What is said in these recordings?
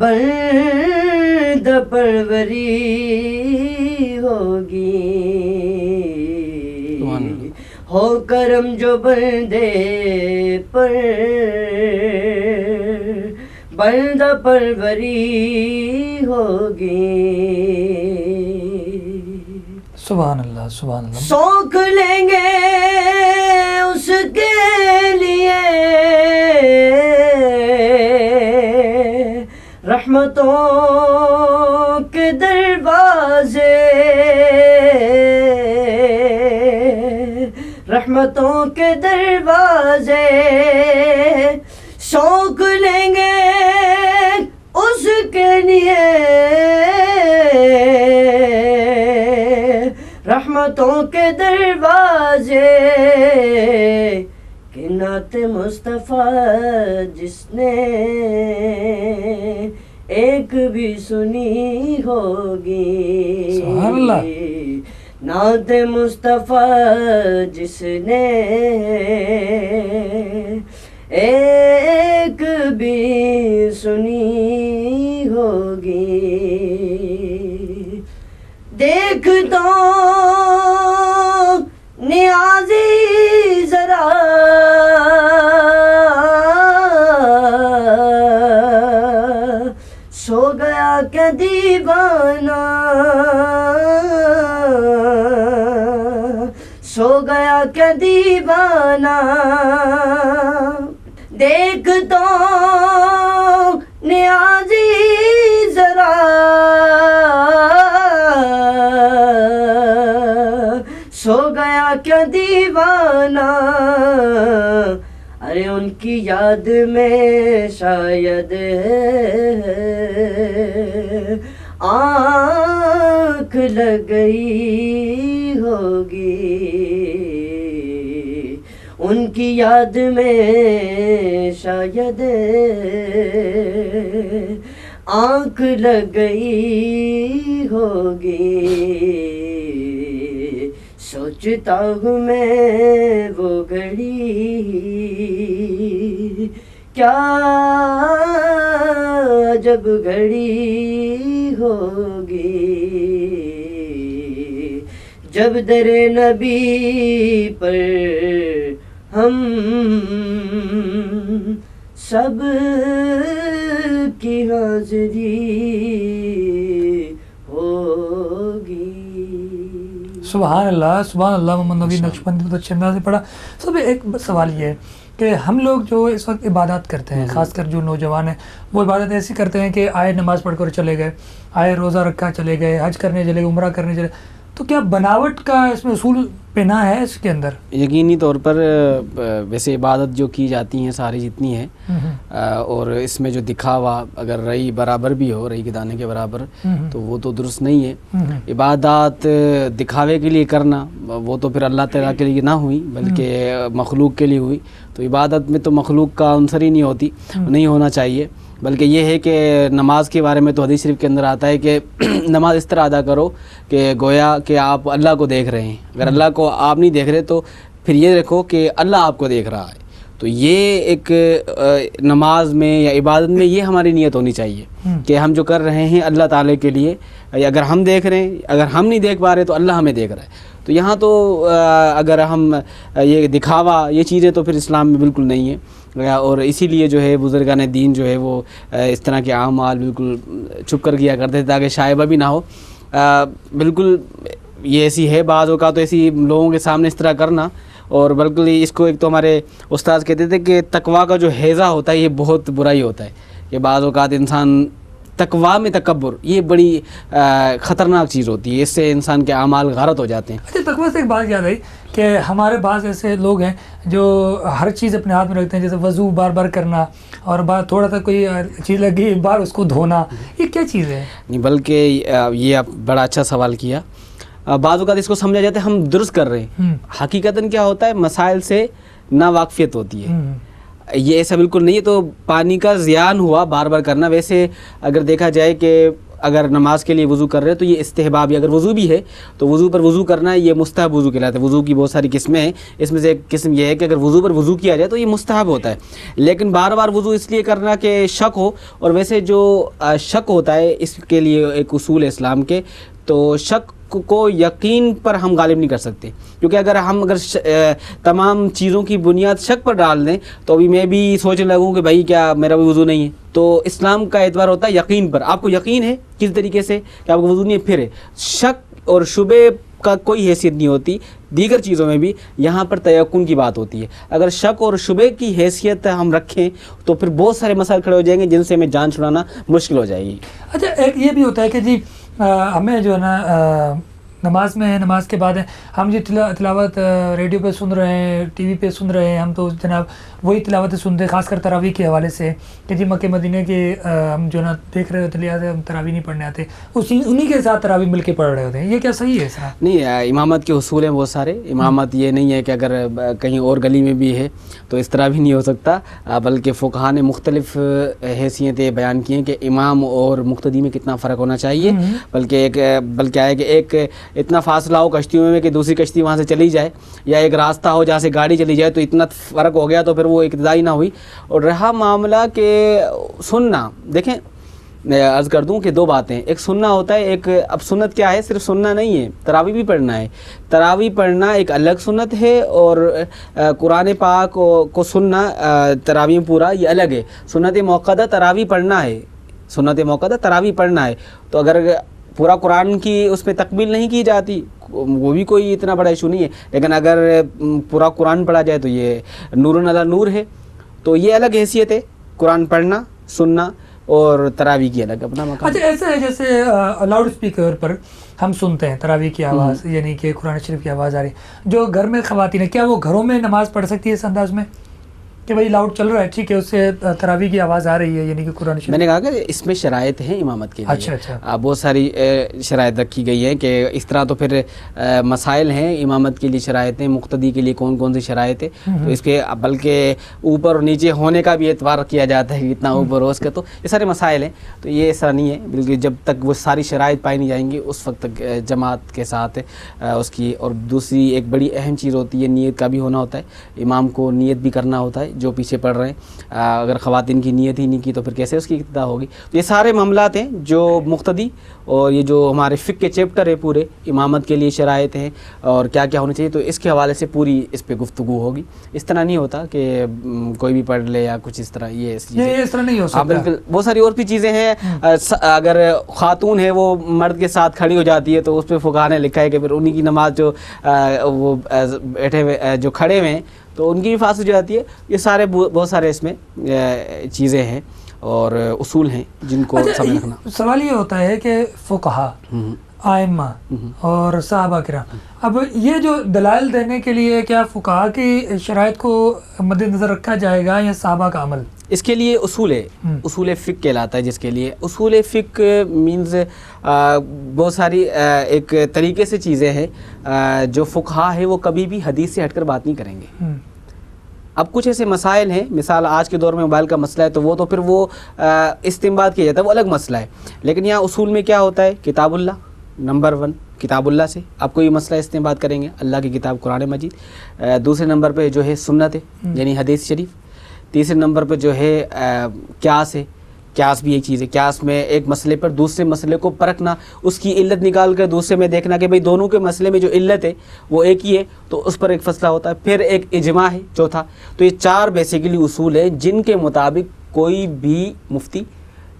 بندہ پروری ہوگی، ہو کرم جو بندے پر بندہ پروری ہوگی. سبحان اللہ سبحان اللہ. سوکھ لیں گے اس کے لیے رحمتوں کے دروازے، رحمتوں کے دروازے سوکھ لیں گے اس کے لیے رحمتوں کے دروازے. کہ نعت مصطفیٰ جس نے ایک بھی سنی ہوگی، سبحان اللہ. نعت مصطفیٰ جس نے ایک بھی سنی ہوگی. دیکھ تو نیازی ذرا سو گیا کیا دیوانہ، سو گیا کیا دیوانہ. دیکھ تو نیازی ذرا سو گیا کیا دیوانہ. ارے ان کی یاد میں شاید آنکھ لگ گئی ہوگی، ان کی یاد میں شاید آنکھ لگ گئی ہوگی. سوچتا ہوں میں وہ گھڑی کیا جب گھڑی ہوگی، جب در نبی پر ہم سب کی حاضری ہوگی. سبحان اللہ سبحان اللہ. محمد نبی نقشبندی بہت اچھے انداز سے پڑھا. سب ایک سوال یہ ہے کہ ہم لوگ جو اس وقت عبادات کرتے ہیں، خاص کر جو نوجوان ہیں، وہ عبادت ایسی کرتے ہیں کہ آئے نماز پڑھ کر چلے گئے، آئے روزہ رکھا چلے گئے، حج کرنے چلے گئے، عمرہ کرنے چلے. تو کیا بناوٹ کا اس میں اصول پنا ہے اس کے اندر؟ یقینی طور پر ویسے عبادت جو کی جاتی ہیں ساری جتنی ہیں، اور اس میں جو دکھاوا اگر رئی برابر بھی ہو، رئی کے دانے کے برابر، تو وہ تو درست نہیں ہے. عبادات دکھاوے کے لیے کرنا وہ تو پھر اللہ تعالیٰ کے لیے نہ ہوئی بلکہ مخلوق کے لیے ہوئی. تو عبادت میں تو مخلوق کا عنصر ہی نہیں ہونا چاہیے. بلکہ یہ ہے کہ نماز کے بارے میں تو حدیث شریف کے اندر آتا ہے کہ نماز اس طرح ادا کرو کہ گویا کہ آپ اللہ کو دیکھ رہے ہیں. اگر اللہ کو آپ نہیں دیکھ رہے تو پھر یہ رکھو کہ اللہ آپ کو دیکھ رہا ہے. تو یہ ایک نماز میں یا عبادت میں یہ ہماری نیت ہونی چاہیے کہ ہم جو کر رہے ہیں اللہ تعالیٰ کے لیے. اگر ہم دیکھ رہے ہیں، اگر ہم نہیں دیکھ پا رہے تو اللہ ہمیں دیکھ رہا ہے. تو یہاں تو اگر ہم یہ دکھاوا یہ چیزیں تو پھر اسلام میں بالکل نہیں ہے. اور اسی لیے جو ہے بزرگان دین جو ہے وہ اس طرح کے اعمال بالکل چھپ کر کیا کرتے تھے تاکہ شائبہ بھی نہ ہو. بالکل یہ ایسی ہے بعض اوقات تو ایسی لوگوں کے سامنے اس طرح کرنا. اور بلکہ اس کو ایک تو ہمارے استاد کہتے تھے کہ تقویٰ کا جو ہیضہ ہوتا ہے یہ بہت برا ہی ہوتا ہے. کہ بعض اوقات انسان تقویٰ میں تکبر یہ بڑی خطرناک چیز ہوتی ہے. اس سے انسان کے اعمال غارت ہو جاتے ہیں. اچھا، تقویٰ سے ایک بات یاد آئی کہ ہمارے بعض ایسے لوگ ہیں جو ہر چیز اپنے ہاتھ میں رکھتے ہیں، جیسے وضو بار بار کرنا اور تھوڑا سا کوئی چیز لگی بار اس کو دھونا. یہ کیا چیز ہے؟ نہیں، بلکہ یہ آپ بڑا اچھا سوال کیا. بعض اوقات اس کو سمجھا جاتا ہے ہم درست کر رہے ہیں، حقیقتاً کیا ہوتا ہے مسائل سے ناواقفیت ہوتی ہے. یہ ایسا بالکل نہیں ہے. تو پانی کا زیان ہوا بار بار کرنا. ویسے اگر دیکھا جائے کہ اگر نماز کے لیے وضو کر رہے ہیں تو یہ استحباب ہے. اگر وضو بھی ہے تو وضو پر وضو کرنا ہے یہ مستحب وضو کہلاتا ہے. وضو کی بہت ساری قسمیں ہیں, اس میں سے ایک قسم یہ ہے کہ اگر وضو پر وضو کیا جائے تو یہ مستحب ہوتا ہے. لیکن بار بار وضو اس لیے کرنا کہ شک ہو, اور ویسے جو شک ہوتا ہے اس کے لیے ایک اصول ہے اسلام کے, تو شک کو یقین پر ہم غالب نہیں کر سکتے, کیونکہ اگر تمام چیزوں کی بنیاد شک پر ڈال دیں تو ابھی میں بھی سوچنے لگوں کہ بھائی کیا میرا بھی وضو نہیں ہے. تو اسلام کا اعتبار ہوتا ہے یقین پر. آپ کو یقین ہے کس طریقے سے کہ آپ کو وضو نہیں ہے, پھر ہے. شک اور شبے کا کوئی حیثیت نہیں ہوتی دیگر چیزوں میں بھی, یہاں پر تیقن کی بات ہوتی ہے. اگر شک اور شبے کی حیثیت ہم رکھیں تو پھر بہت سارے مسائل کھڑے ہو جائیں گے جن سے ہمیں جان چھڑانا مشکل ہو جائے گی. اچھا ایک یہ بھی ہوتا ہے کہ جی ہمیں جو ہے نا نماز میں نماز کے بعد ہم جو تلاوت ریڈیو پہ سن رہے ہیں, ٹی وی پہ سن رہے ہیں, ہم تو جناب وہی تلاوتیں سنتے ہیں, خاص کر تراویح کے حوالے سے کہ جی مکہ مدینہ کے ہم جو نا دیکھ رہے ہوتے ہیں, لہٰذا ہم تراویح نہیں پڑھنے آتے, انہی کے ساتھ تراویح مل کے پڑھ رہے ہوتے ہیں. یہ کیا صحیح ہے اس طرح؟ نہیں, امامت کے اصول ہیں بہت سارے. امامت یہ نہیں ہے کہ اگر کہیں اور گلی میں بھی ہے تو اس طرح بھی نہیں ہو سکتا, بلکہ فقہاء نے مختلف حیثیتیں بیان کی ہیں کہ امام اور مقتدی میں کتنا فرق ہونا چاہیے. بلکہ ہے کہ ایک اتنا فاصلہ ہو کشتیوں میں کہ دوسری کشتی وہاں سے چلی جائے, یا ایک راستہ ہو جہاں سے گاڑی چلی جائے, تو اتنا فرق ہو گیا تو پھر وہ اقتدائی نہ ہوئی. اور رہا معاملہ کہ سننا, دیکھیں میں عرض کر دوں کہ دو باتیں, ایک سننا ہوتا ہے, ایک اب سنت کیا ہے, صرف سننا نہیں ہے, تراویح بھی پڑھنا ہے. تراویح پڑھنا ایک الگ سنت ہے, اور قرآن پاک کو سننا تراویح پورا یہ الگ ہے. سنت موقدہ تراویح پڑھنا ہے, سنت موقدہ تراویح پڑھنا ہے. تو اگر پورا قرآن کی اس پہ تکمیل نہیں کی جاتی وہ بھی کوئی اتنا بڑا ایشو نہیں ہے, لیکن اگر پورا قرآن پڑھا جائے تو یہ نور علی نور ہے. تو یہ الگ حیثیت ہے, قرآن پڑھنا سننا, اور تراویح کی الگ اپنا مقام. اچھا ایسا ہے جیسے لاؤڈ اسپیکر پر ہم سنتے ہیں تراویح کی آواز, یعنی کہ قرآن شریف کی آواز آ رہی, جو گھر میں خواتین ہیں کیا وہ گھروں میں نماز پڑھ سکتی ہے اس انداز میں کہ بھائی لاؤڈ چل رہا ہے, ٹھیک ہے, اس سے تراویح کی آواز آ رہی ہے, یعنی کہ قرآن شریف؟ میں نے کہا کہ اس میں شرائط ہیں امامت کے لیے. اچھا بہت ساری شرائط رکھی گئی ہیں کہ اس طرح تو پھر مسائل ہیں امامت کے لیے شرائط ہیں, مقتدی کے لیے کون کون سی شرائط ہے, تو اس کے بلکہ اوپر اور نیچے ہونے کا بھی اعتبار کیا جاتا ہے کہ اتنا اوپر ہو اس کا, تو یہ سارے مسائل ہیں. تو یہ ایسا نہیں ہے, بلکہ جب تک وہ ساری شرائط پائی نہیں جائیں گی اس وقت تک جماعت کے ساتھ اس کی. اور دوسری ایک بڑی اہم چیز ہوتی ہے, نیت کا بھی ہونا ہوتا ہے, امام کو نیت بھی کرنا ہوتا ہے جو پیچھے پڑھ رہے ہیں. اگر خواتین کی نیت ہی نہیں کی تو پھر کیسے اس کی اقتدا ہوگی. تو یہ سارے معاملات ہیں جو مقتدی, اور یہ جو ہمارے فقہ کے چیپٹر ہے پورے امامت کے لیے شرائط ہیں اور کیا کیا ہونا چاہیے, تو اس کے حوالے سے پوری اس پہ گفتگو ہوگی. اس طرح نہیں ہوتا کہ کوئی بھی پڑھ لے یا کچھ اس طرح, یہ اس طرح نہیں ہو سکتا. بالکل, بہت ساری اور بھی چیزیں ہیں. اگر خاتون ہے وہ مرد کے ساتھ کھڑی ہو جاتی ہے تو اس پہ فقہاء نے لکھا ہے کہ پھر انہی کی نماز جو وہ بیٹھے ہوئے جو کھڑے ہوئے ہیں تو ان کی بھی فاسد ہو جاتی ہے. یہ سارے بہت سارے اس میں چیزیں ہیں اور اصول ہیں جن کو سمجھ رکھنا. سوال یہ ہوتا ہے کہ فقہاء, ائمہ اور صحابہ کرام, اب یہ جو دلائل دینے کے لیے کیا فقہاء کی شرائط کو مد نظر رکھا جائے گا یا صحابہ کا عمل؟ اس کے لیے اصول ہے, اصول فقہ کہلاتا ہے, جس کے لیے اصول فقہ مینز بہت ساری ایک طریقے سے چیزیں ہیں جو فقہاء ہے وہ کبھی بھی حدیث سے ہٹ کر بات نہیں کریں گے. اب کچھ ایسے مسائل ہیں, مثال آج کے دور میں موبائل کا مسئلہ ہے تو وہ تو پھر وہ استنباط کیا جاتا ہے, وہ الگ مسئلہ ہے. لیکن یہاں اصول میں کیا ہوتا ہے, کتاب اللہ نمبر 1, کتاب اللہ سے آپ کوئی مسئلہ استنباط کریں گے, اللہ کی کتاب قرآن مجید. دوسرے نمبر پہ جو ہے سنت ہے یعنی حدیث شریف. تیسرے نمبر پہ جو ہے قیاس ہے, قیاس بھی ایک چیز ہے. قیاس میں ایک مسئلے پر دوسرے مسئلے کو پرکھنا, اس کی علت نکال کر دوسرے میں دیکھنا کہ بھئی دونوں کے مسئلے میں جو علت ہے وہ ایک ہی ہے, تو اس پر ایک فیصلہ ہوتا ہے. پھر ایک اجماع ہے چوتھا. تو یہ 4 بیسیکلی اصول ہیں جن کے مطابق کوئی بھی مفتی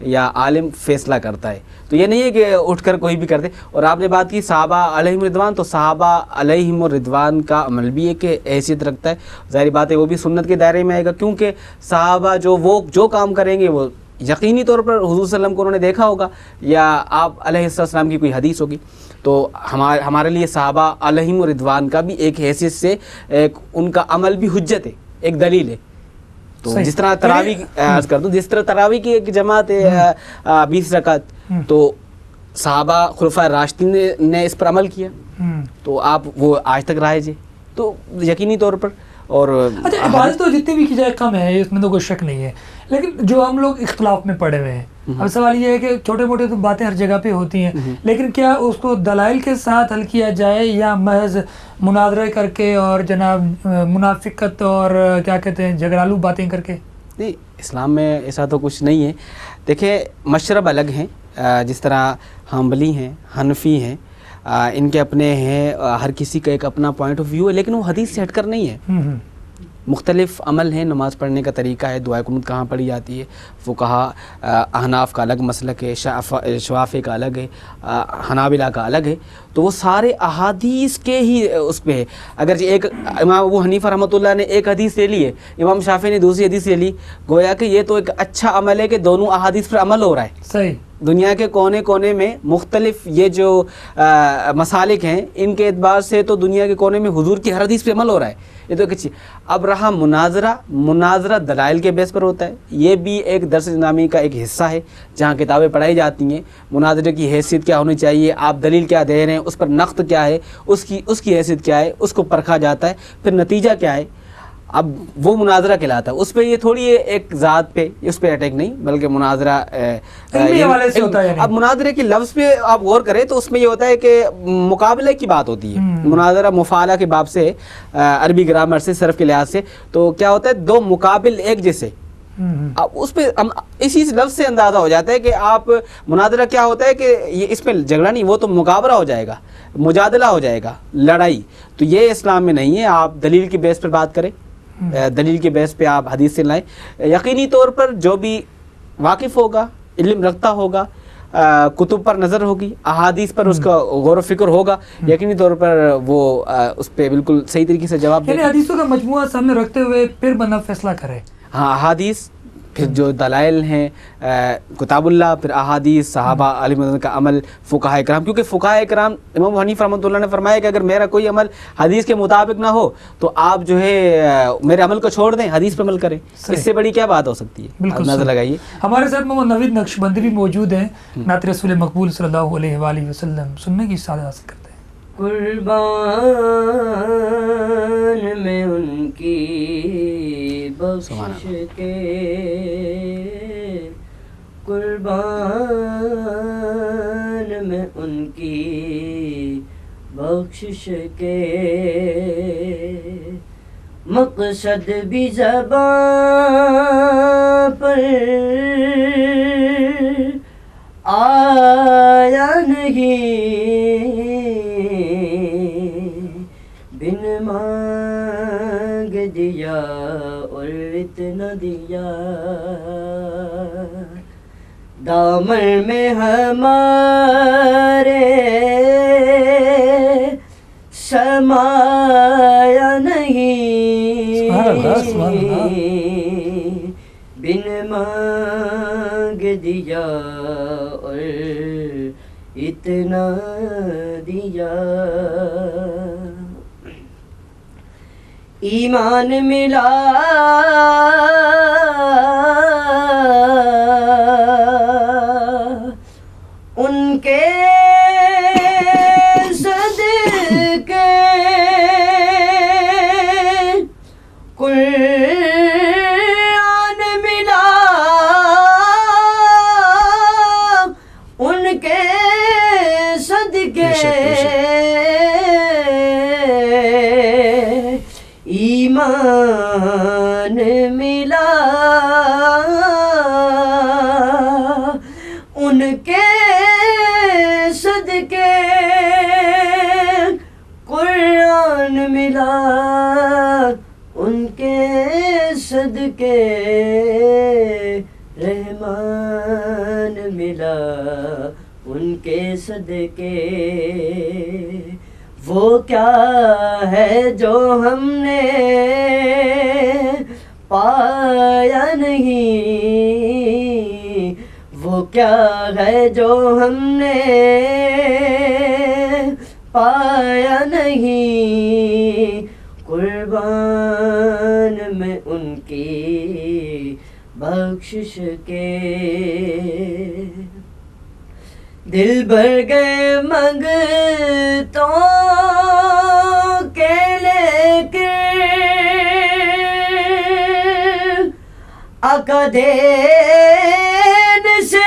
یا عالم فیصلہ کرتا ہے. تو یہ نہیں ہے کہ اٹھ کر کوئی بھی کرتے. اور آپ نے بات کی صحابہ علیہم رضوان, تو صحابہ علیہم رضوان کا عمل بھی ایک حیثیت رکھتا ہے. ظاہری بات ہے وہ بھی سنت کے دائرے میں آئے گا, کیونکہ صحابہ جو کام کریں گے وہ یقینی طور پر حضور صلی اللہ علیہ وسلم کو انہوں نے دیکھا ہوگا یا آپ علیہ السلام کی کوئی حدیث ہوگی. تو ہمارے لیے صحابہ علیہم رضوان کا بھی ایک حیثیت سے ان کا عمل بھی حجت ہے, ایک دلیل ہے. تو جس طرح تراویح عرض کر دوں, جس طرح تراویح کی ایک جماعت ہے 20 رکعت, تو صحابہ خلفائے راشدین نے اس پر عمل کیا, تو آپ وہ آج تک رائج ہے. تو یقینی طور پر اور اچھا عبادت تو جتنی بھی کی جائے کم ہے, اس میں تو کوئی شک نہیں ہے, لیکن جو ہم لوگ اختلاف میں پڑے ہوئے ہیں اب سوال یہ ہے کہ چھوٹے موٹے تو باتیں ہر جگہ پہ ہوتی ہیں، لیکن کیا اس کو دلائل کے ساتھ حل کیا جائے یا محض مناظرے کر کے اور جناب منافقت اور کیا کہتے ہیں جھگڑالو باتیں کر کے؟ نہیں، اسلام میں ایسا تو کچھ نہیں ہے. دیکھیں مشرب الگ ہیں، جس طرح حنبلی ہیں، حنفی ہیں، ان کے اپنے ہیں، ہر کسی کا ایک اپنا پوائنٹ آف ویو ہے، لیکن وہ حدیث سے ہٹ کر نہیں ہے. مختلف عمل ہیں، نماز پڑھنے کا طریقہ ہے، دعائے قنوت کہاں پڑھی جاتی ہے، فقہا احناف کا الگ مسلک ہے، شوافی کا الگ ہے، حنابلہ کا الگ ہے. تو وہ سارے احادیث کے ہی اس پہ ہے. اگر ایک امام ابو حنیفہ رحمۃ اللہ نے ایک حدیث لے لی ہے، امام شافعی نے دوسری حدیث لے لی، گویا کہ یہ تو ایک اچھا عمل ہے کہ دونوں احادیث پر عمل ہو رہا ہے. صحیح. دنیا کے کونے کونے میں مختلف یہ جو مسالک ہیں، ان کے اعتبار سے تو دنیا کے کونے میں حضور کی ہر حدیث پہ عمل ہو رہا ہے. یہ تو کچھ. اب رہا مناظرہ دلائل کے بیس پر ہوتا ہے. یہ بھی ایک درس نظامی کا ایک حصہ ہے جہاں کتابیں پڑھائی جاتی ہیں. مناظرے کی حیثیت کیا ہونی چاہیے، آپ دلیل کیا دے رہے ہیں، اس پر نقد کیا ہے، اس کی حیثیت کیا ہے، اس کو پرکھا جاتا ہے، پھر نتیجہ کیا ہے. اب وہ مناظرہ کہلاتا ہے. اس پہ یہ تھوڑی ایک ذات پہ اس پہ اٹیک نہیں، بلکہ مناظرہ اب مناظرے کے لفظ پہ آپ غور کریں تو اس میں یہ ہوتا ہے کہ مقابلے کی بات ہوتی ہے. مناظرہ مفاعلہ کے باب سے، عربی گرامر سے، صرف کے لحاظ سے، تو کیا ہوتا ہے دو مقابل ایک جیسے. اب اس پہ اسی لفظ سے اندازہ ہو جاتا ہے کہ آپ مناظرہ کیا ہوتا ہے کہ یہ اس پہ جھگڑا نہیں، وہ تو مقابلہ ہو جائے گا، مجادلہ ہو جائے گا، لڑائی. تو یہ اسلام میں نہیں ہے. آپ دلیل کی بیس پر بات کریں، دلیل کے بیس پہ آپ حدیث سے لائیں. یقینی طور پر جو بھی واقف ہوگا، علم رکھتا ہوگا، کتب پر نظر ہوگی، احادیث پر اس کا غور و فکر ہوگا، یقینی طور پر وہ اس پہ بالکل صحیح طریقے سے جواب دے. یعنی حدیثوں کا مجموعہ سامنے رکھتے ہوئے پھر بندہ فیصلہ کرے. ہاں، احادیث، پھر جو دلائل ہیں کتاب اللہ، پھر احادیث، صحابہ علیہ کا عمل، فقہاء کرام. کیونکہ فقہاء کرام، امام حنیفہ رحمۃ اللہ نے فرمایا کہ اگر میرا کوئی عمل حدیث کے مطابق نہ ہو تو آپ جو ہے میرے عمل کو چھوڑ دیں، حدیث پر عمل کریں. اس سے بڑی کیا بات ہو سکتی ہے؟ بالکل نظر لگائیے. ہمارے ساتھ محمد نوید نقشبندی بھی موجود ہیں، نعت رسول مقبول صلی اللہ علیہ وآلہ وسلم سننے کی سعادت حاصل کرتے ہیں. قربان میں ان کی بخشش کے، قربان میں ان کی بخشش کے، مقصد بھی زبان پر آیا نہیں، بن مانگ دیا اور اتنا دیا، دامن میں ہمارے سمایا نہیں، بن مانگ دیا اور اتنا دیا. ایمان ملا ان کے صدقے، قرآن ملا ان کے صدقے، ایمان ملا ان کے صدقے، قرآن ملا ان کے صدقے، رحمان ملا ان کے صدقے. وہ کیا ہے جو ہم نے پایا نہیں، وہ کیا ہے جو ہم نے پایا نہیں، قربان میں ان کی بخشش کے. دل بھر گئے منگتوں کے لے کے، آقا دین سے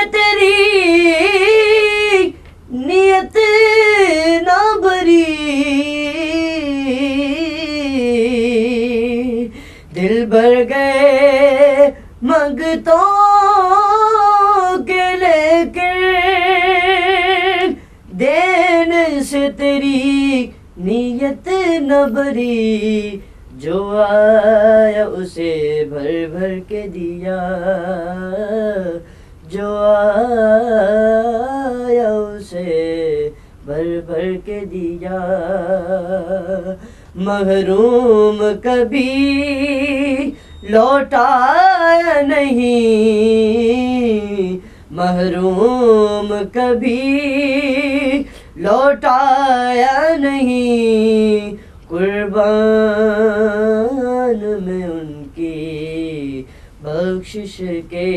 بھر گئے منگتوں کے لیکن دین سے تیری نیت نہ بھری، جو آیا اسے بھر بھر کے دیا، جو آیا اسے بھر بھر کے دیا۔ محروم کبھی لوٹایا نہیں، محروم کبھی لوٹایا نہیں، قربان میں ان کی بخشش کے،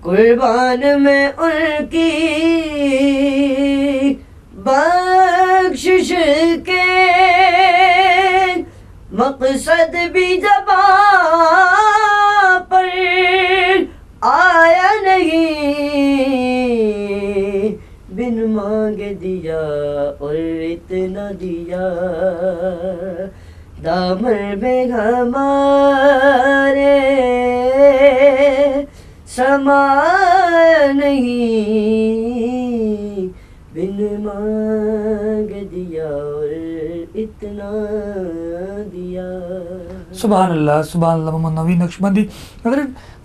قربان میں ان کی بخشش کے، مقصد بھی زبان پر آیا نہیں، بن مانگے دیا اور اتنا دیا، دامن میں ہمارے سما نہیں، بن مانگ دیا اور اتنا دیا۔ سبحان اللہ محمد نوید نقشبندی۔ اگر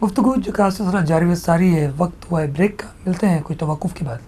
گفتگو جو کا سلسلہ جاری و ساری ہے، وقت ہوا ہے بریک کا، ملتے ہیں کچھ توقف کے بعد۔